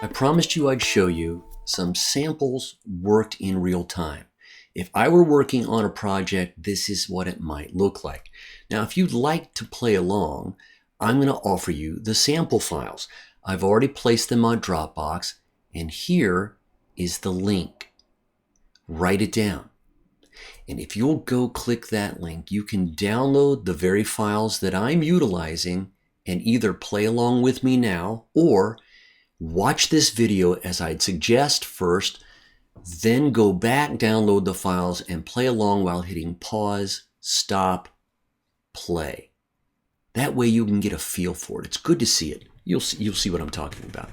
I promised you I'd show you some samples worked in real time. If I were working on a project, this is what it might look like. Now, if you'd like to play along, I'm going to offer you the sample files. I've already placed them on Dropbox, and here is the link. Write it down. And if you'll go click that link, you can download the very files that I'm utilizing and either play along with me now or watch this video as I'd suggest first, then go back, download the files, and play along while hitting pause, stop, play. That way you can get a feel for it. It's good to see it. You'll see what I'm talking about.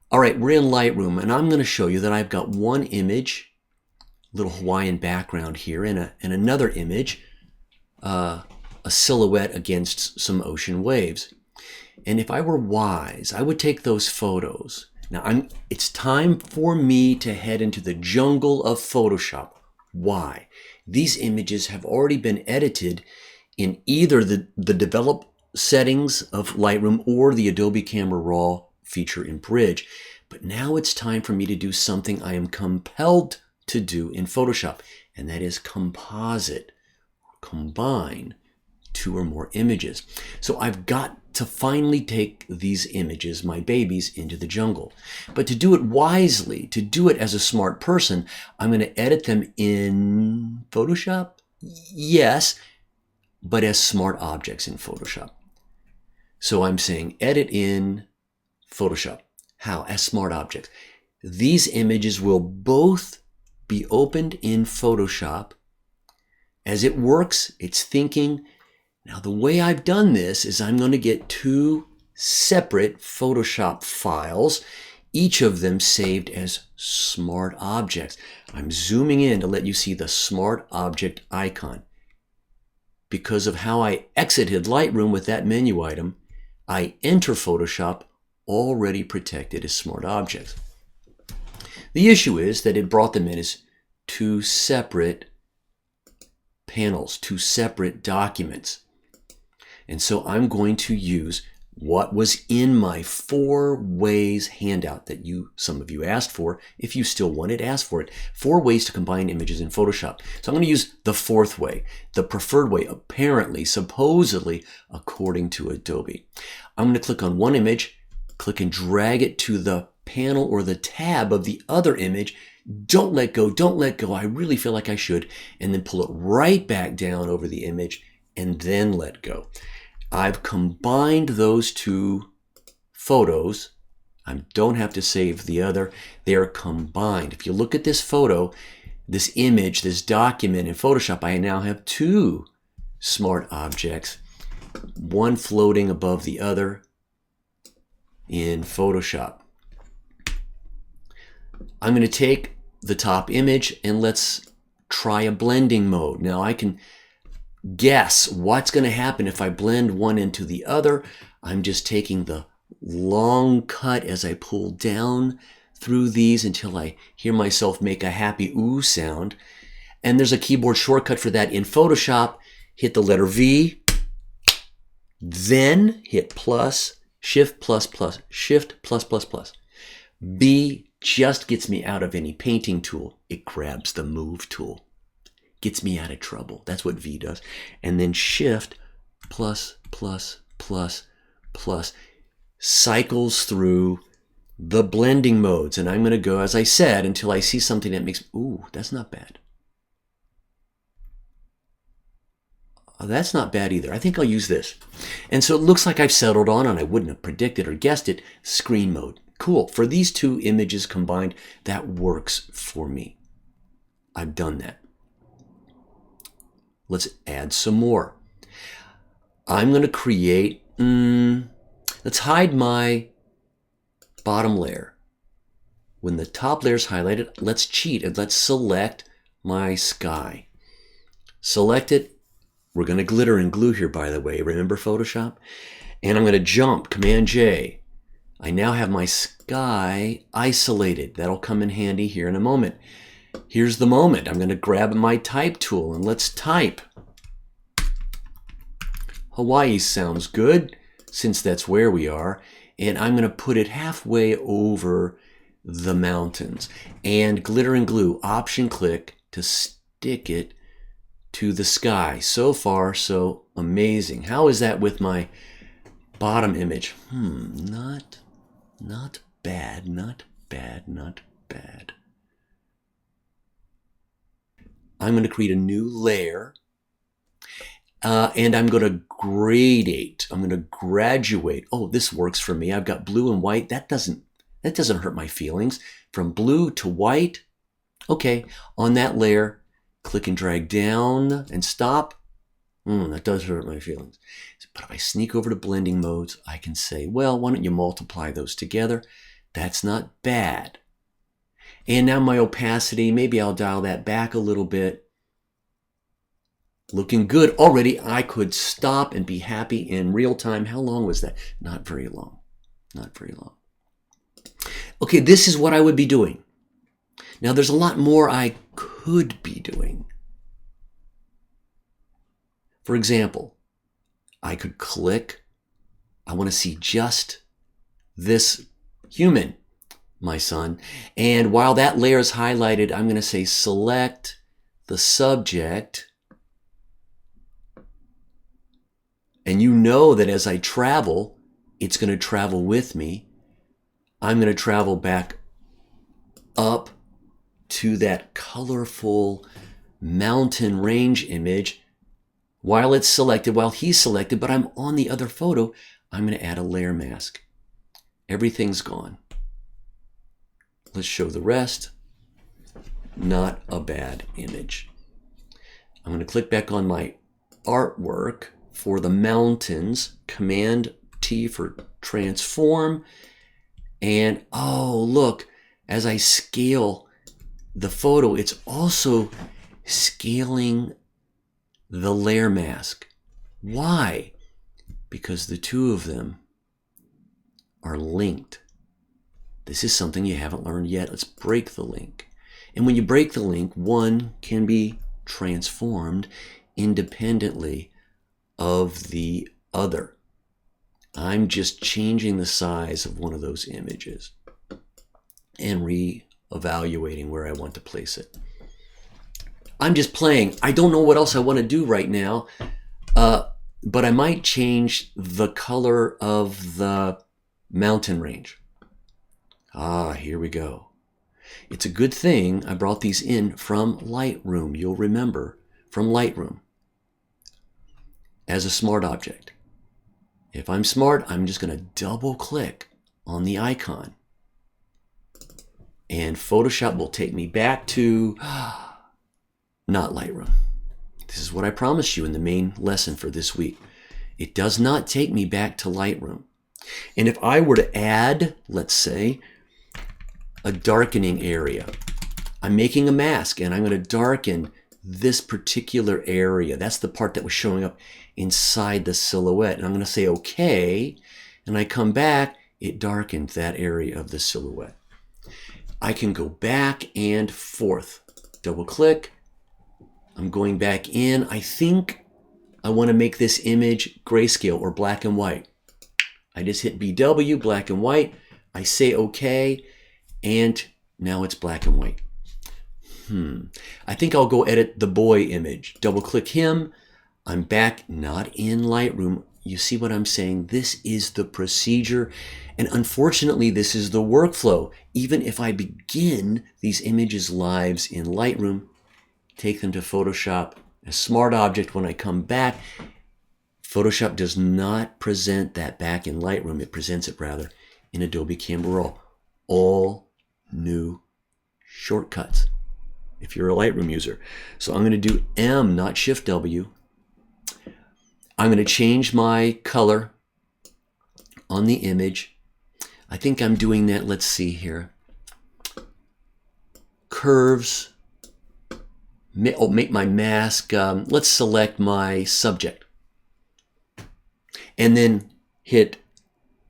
All right, we're in Lightroom, and I'm going to show you that I've got one image, little Hawaiian background here, and another image, a silhouette against some ocean waves. And if I were wise, I would take those photos. Now, it's time for me to head into the jungle of Photoshop. Why? These images have already been edited in either the develop settings of Lightroom or the Adobe Camera Raw feature in Bridge. But now it's time for me to do something I am compelled to do in Photoshop, and that is composite, combine two or more images. So I've got to finally take these images, my babies, into the jungle. But to do it wisely, to do it as a smart person, I'm going to edit them in Photoshop? Yes, but as smart objects in Photoshop. So I'm saying edit in Photoshop. How? As smart objects. These images will both be opened in Photoshop. As it works, it's thinking. Now, the way I've done this is I'm going to get two separate Photoshop files, each of them saved as smart objects. I'm zooming in to let you see the smart object icon. Because of how I exited Lightroom with that menu item, I enter Photoshop already protected as smart objects. The issue is that it brought them in as two separate panels, two separate documents. And so I'm going to use what was in my 4 ways handout that some of you asked for. If you still want it, ask for it. 4 ways to combine images in Photoshop. So I'm going to use the 4th way, the preferred way, apparently, supposedly, according to Adobe. I'm going to click on one image, click and drag it to the panel or the tab of the other image. Don't let go, don't let go. I really feel like I should. And then pull it right back down over the image and then let go. I've combined those two photos. I don't have to save the other. They are combined. If you look at this photo, this image, this document in Photoshop, I now have 2 smart objects, one floating above the other in Photoshop. I'm going to take the top image and let's try a blending mode. Now I can guess what's going to happen if I blend one into the other. I'm just taking the long cut as I pull down through these until I hear myself make a happy ooh sound. And there's a keyboard shortcut for that in Photoshop. Hit the letter V, then hit plus, shift plus plus, shift plus plus plus. B just gets me out of any painting tool. It grabs the move tool. Gets me out of trouble. That's what V does. And then shift plus plus plus plus cycles through the blending modes. And I'm going to go, as I said, until I see something that makes, ooh, that's not bad. That's not bad either. I think I'll use this. And so it looks like I've settled on, and I wouldn't have predicted or guessed it, screen mode. Cool. For these 2 images combined, that works for me. I've done that. Let's add some more. I'm going to create, let's hide my bottom layer. When the top layer is highlighted, let's cheat and let's select my sky. Select it. We're going to glitter and glue here, by the way. Remember Photoshop? And I'm going to jump, Command J. I now have my sky isolated. That'll come in handy here in a moment. Here's the moment. I'm going to grab my type tool and let's type. Hawaii sounds good since that's where we are. and I'm going to put it halfway over the mountains. And glitter and glue, option click to stick it to the sky. So far, so amazing. How is that with my bottom image? Not bad, not bad, not bad. I'm going to create a new layer, and I'm going to gradate. I'm going to graduate. Oh, this works for me. I've got blue and white. That doesn't hurt my feelings. From blue to white. Okay, on that layer, click and drag down and stop. That does hurt my feelings. But if I sneak over to blending modes, I can say, well, why don't you multiply those together? That's not bad. And now my opacity, maybe I'll dial that back a little bit. Looking good already. I could stop and be happy in real time. How long was that? Not very long. Not very long. Okay, this is what I would be doing. Now there's a lot more I could be doing. For example, I could click. I want to see just this human, my son. And while that layer is highlighted, I'm going to say select the subject. And you know that as I travel, it's going to travel with me. I'm going to travel back up to that colorful mountain range image while it's selected, while he's selected, but I'm on the other photo. I'm going to add a layer mask. Everything's gone. Let's show the rest. Not a bad image. I'm going to click back on my artwork for the mountains, Command T for transform. And oh, look, as I scale the photo, it's also scaling the layer mask. Why? Because the two of them are linked. This is something you haven't learned yet. Let's break the link. And when you break the link, one can be transformed independently of the other. I'm just changing the size of one of those images and re-evaluating where I want to place it. I'm just playing. I don't know what else I want to do right now, but I might change the color of the mountain range. Here we go. It's a good thing I brought these in from LightRoom. You'll remember, from LightRoom as a smart object. If I'm smart, I'm just going to double click on the icon. And Photoshop will take me back to not Lightroom. This is what I promised you in the main lesson for this week. It does not take me back to Lightroom. And if I were to add, let's say, a darkening area, I'm making a mask and I'm going to darken this particular area. That's the part that was showing up inside the silhouette. And I'm going to say okay. And I come back, it darkened that area of the silhouette. I can go back and forth. Double click. I'm going back in. I think I want to make this image grayscale or black and white. I just hit BW, black and white. I say okay. And now it's black and white. I think I'll go edit the boy image. Double click him. I'm back, not in Lightroom. You see what I'm saying? This is the procedure. And unfortunately, this is the workflow. Even if I begin these images lives in Lightroom, take them to Photoshop, a smart object, when I come back, Photoshop does not present that back in Lightroom. It presents it rather in Adobe Camera Raw. All new shortcuts if you're a Lightroom user. So I'm going to do M, not Shift W. I'm going to change my color on the image. I think I'm doing that. Let's see here. Curves. Make my mask. Let's select my subject. And then hit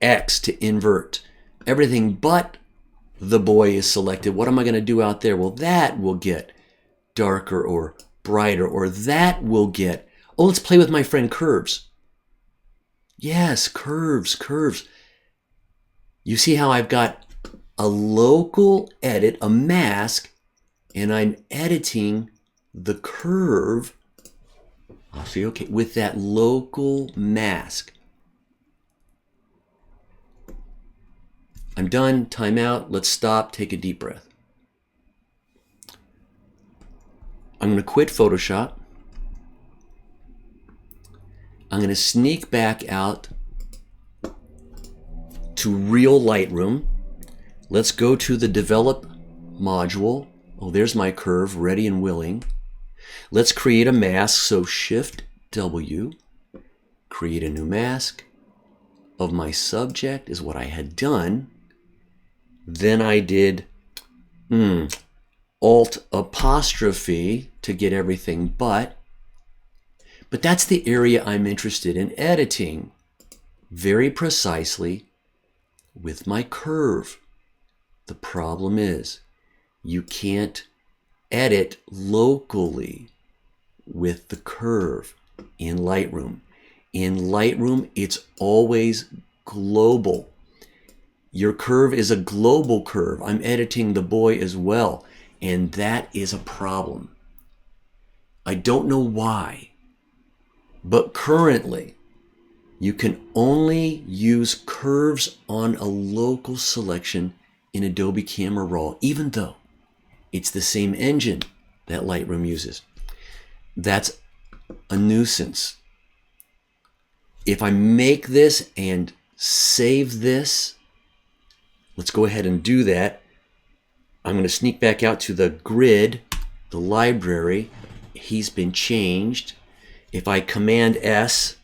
X to invert. Everything but the boy is selected. What am I going to do out there? Well, that will get darker or brighter, or that will get, oh, let's play with my friend curves. Yes, curves. You see how I've got a local edit, a mask, and I'm editing the curve, I'll see, okay, with that local mask. I'm done, time out, let's stop, take a deep breath. I'm going to quit Photoshop. I'm going to sneak back out to real Lightroom. Let's go to the Develop module. Oh, there's my curve, ready and willing. Let's create a mask, so Shift W, create a new mask of my subject is what I had done. Then I did Alt apostrophe to get everything but that's the area I'm interested in editing very precisely with my curve. The problem is you can't edit locally with the curve in Lightroom. In Lightroom, it's always global. Your curve is a global curve. I'm editing the boy as well, and that is a problem. I don't know why, but currently you can only use curves on a local selection in Adobe Camera Raw, even though it's the same engine that Lightroom uses. That's a nuisance. If I make this and save this, let's go ahead and do that. I'm going to sneak back out to the grid, the library. He's been changed. If I Command S,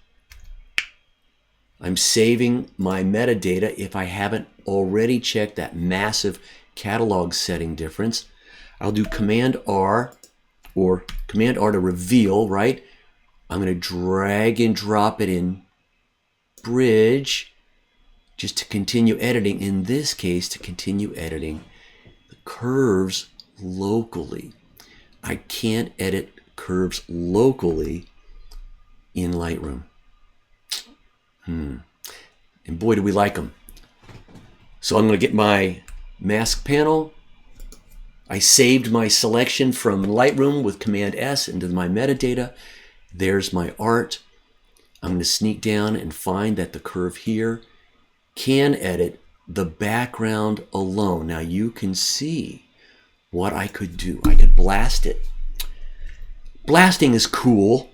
I'm saving my metadata if I haven't already checked that massive catalog setting difference. I'll do Command R, or Command R to reveal, right? I'm going to drag and drop it in Bridge just to continue editing. In this case, to continue editing the curves locally. I can't edit curves locally in Lightroom. And boy, do we like them. So I'm going to get my mask panel. I saved my selection from Lightroom with Command S into my metadata. There's my art. I'm going to sneak down and find that the curve here can edit the background alone. Now you can see what I could do. I could blast it. Blasting is cool.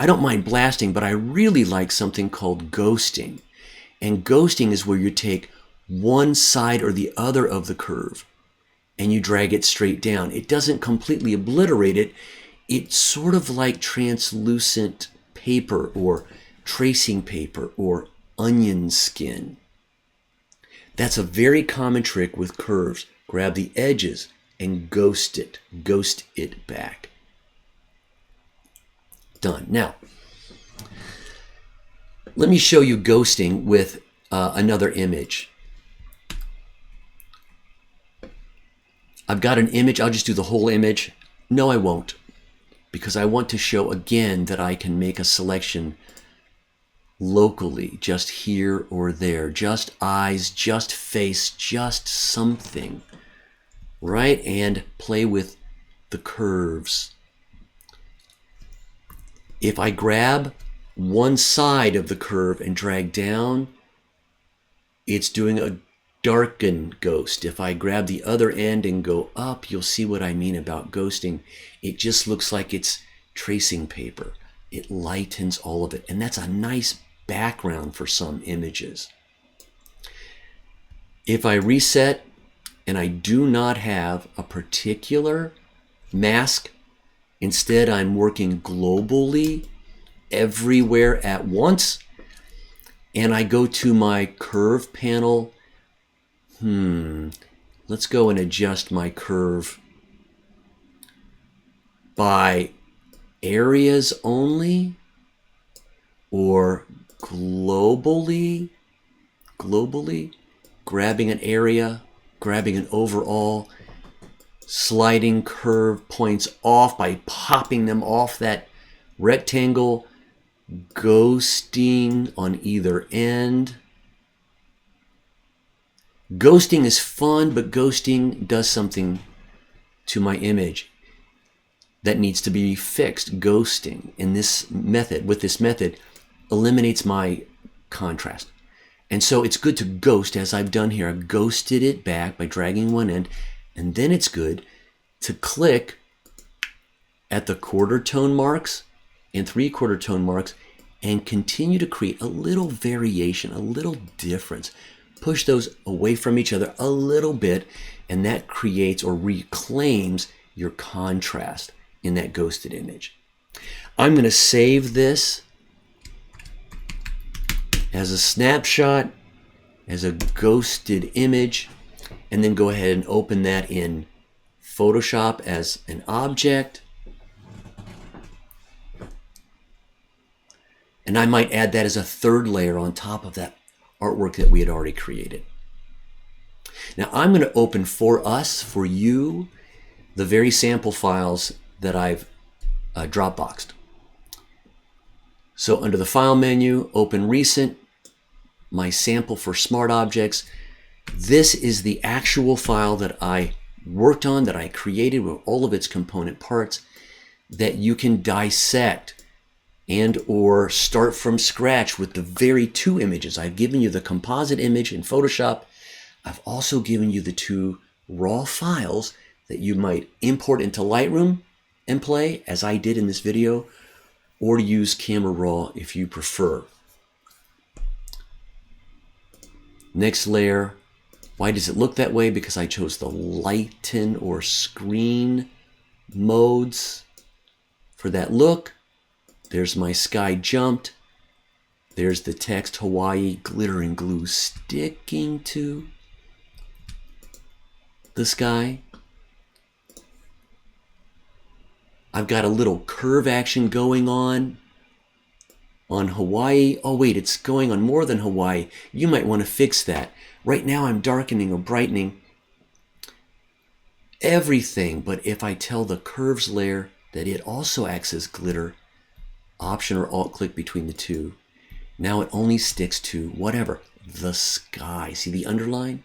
I don't mind blasting, but I really like something called ghosting. And ghosting is where you take one side or the other of the curve and you drag it straight down. It doesn't completely obliterate it. It's sort of like translucent paper or tracing paper or onion skin. That's a very common trick with curves. Grab the edges and ghost it back. Done. Now, let me show you ghosting with another image. I've got an image. I'll just do the whole image. No, I won't, because I want to show again that I can make a selection locally, just here or there, just eyes, just face, just something, right? And play with the curves. If I grab one side of the curve and drag down, it's doing a darken ghost. If I grab the other end and go up, you'll see what I mean about ghosting. It just looks like it's tracing paper. It lightens all of it, and that's a nice background for some images. If I reset and I do not have a particular mask, instead I'm working globally everywhere at once, and I go to my curve panel. Let's go and adjust my curve by areas only or globally, grabbing an area, grabbing an overall, sliding curve points off by popping them off that rectangle, ghosting on either end. Ghosting is fun, but ghosting does something to my image that needs to be fixed. Ghosting in this method, with this method, eliminates my contrast. And so it's good to ghost, as I've done here. I've ghosted it back by dragging one end, and then it's good to click at the quarter tone marks and 3/4 tone marks and continue to create a little variation, a little difference. Push those away from each other a little bit, and that creates or reclaims your contrast in that ghosted image. I'm going to save this as a snapshot, as a ghosted image, and then go ahead and open that in Photoshop as an object. And I might add that as a third layer on top of that artwork that we had already created. Now I'm going to open for us, for you, the very sample files that I've Dropboxed. So under the File menu, open Recent, my sample for Smart Objects. This is the actual file that I worked on, that I created with all of its component parts, that you can dissect and or start from scratch with the very two images. I've given you the composite image in Photoshop. I've also given you the two raw files that you might import into Lightroom and play, as I did in this video, or use Camera Raw if you prefer. Next layer. Why does it look that way? Because I chose the lighten or screen modes for that look. There's my sky jumped. There's the text Hawaii glitter and glue sticking to the sky. I've got a little curve action going on Hawaii. Oh wait, it's going on more than Hawaii. You might want to fix that. Right now I'm darkening or brightening everything, but if I tell the curves layer that it also acts as glitter, Option or Alt click between the two, now it only sticks to whatever, the sky. See the underline?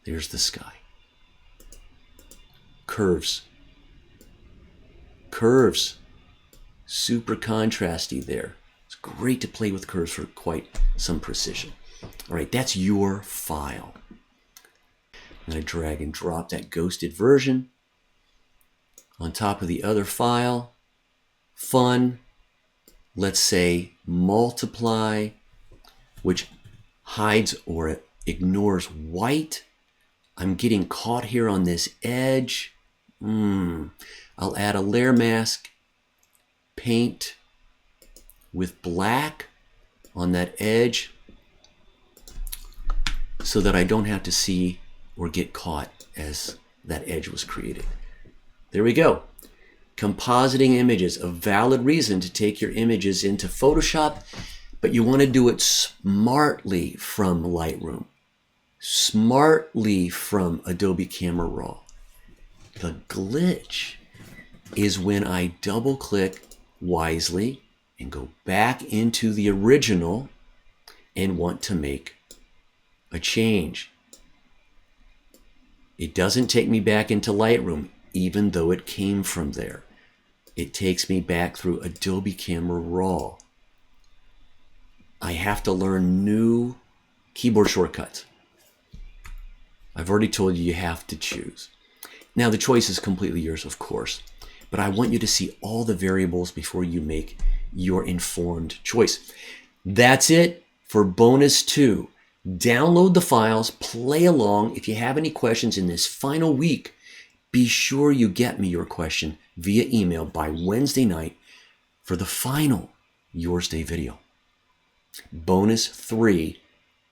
There's the sky. Curves. Curves. Super contrasty there. It's great to play with curves for quite some precision. All right, that's your file. I'm going to drag and drop that ghosted version on top of the other file. Fun. Let's say multiply, which hides or ignores white. I'm getting caught here on this edge. I'll add a layer mask, paint with black on that edge so that I don't have to see or get caught as that edge was created. There we go. Compositing images, a valid reason to take your images into Photoshop, but you want to do it smartly from Lightroom, smartly from Adobe Camera Raw. The glitch is when I double click wisely and go back into the original and want to make a change. It doesn't take me back into Lightroom, even though it came from there. It takes me back through Adobe Camera Raw. I have to learn new keyboard shortcuts. I've already told you have to choose. Now the choice is completely yours, of course, but I want you to see all the variables before you make your informed choice. That's it for bonus 2. Download the files, play along. If you have any questions in this final week, be sure you get me your question via email by Wednesday night for the final Yours Day video. Bonus 3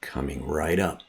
coming right up.